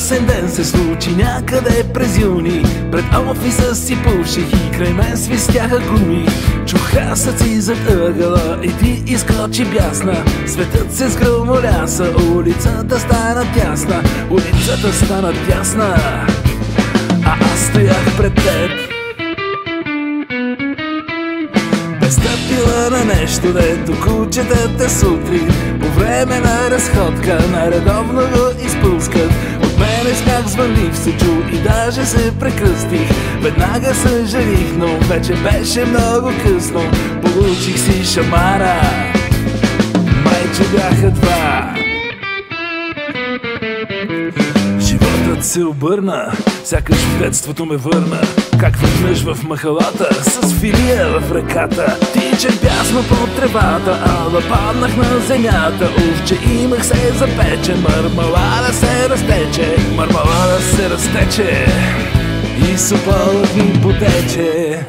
ясен ден се случи някъде през юни. Пред офиса си пуших и край мен свистяха гуми. Чух хасъци зад ъгъла и ти изкочи бясна. Светът се сгръмоляса, улицата стана тясна. Улицата стана тясна, а аз стоях пред теб. Стъпила на нещо, дето кучетата сутрин по време на разходка наредовно го изпускат. От мене смях звънлив се чу и даже се прекръстих. Веднага съжалих, но вече беше много късно. Получих си шамара, майче бяха два. Животът се обърна, сякаш в детството ме върна. Как веднъж в махалата, с филия в ръката, тичах бясно по тревата, ала паднах на земята. Уж, че имах се запече, мармалада се разтече, мармалада се разтече и сополът ми потече.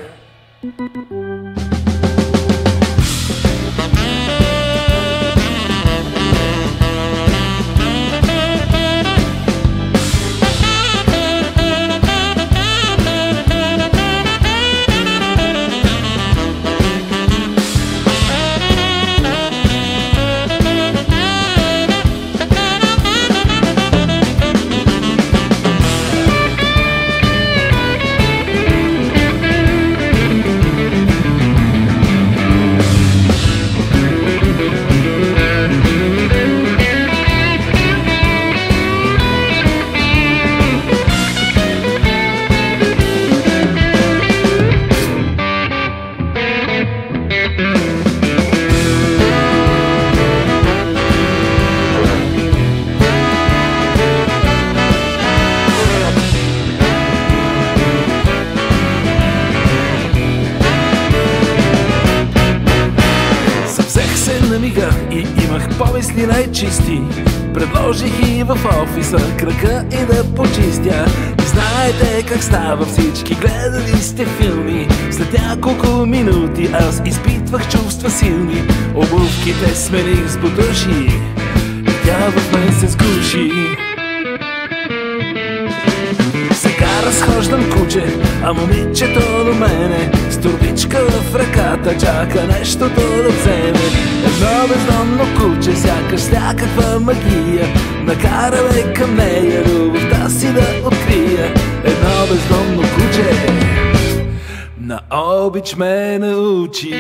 И имах помисли най-чисти. Предложих и в офиса крака и да почистя. И знаете как става, всички гледали сте филми. След няколко минути аз изпитвах чувства силни. Обувките смених с бутуши и тя в мен се сгуши. Сега разхождам куче, а момичето до мене с турбичка в ръката чака нещото да вземе. Едно бездомно куче, сякаш с някаква магия, накараме към нея любовта си да открия. Едно бездомно куче на обич ме научи.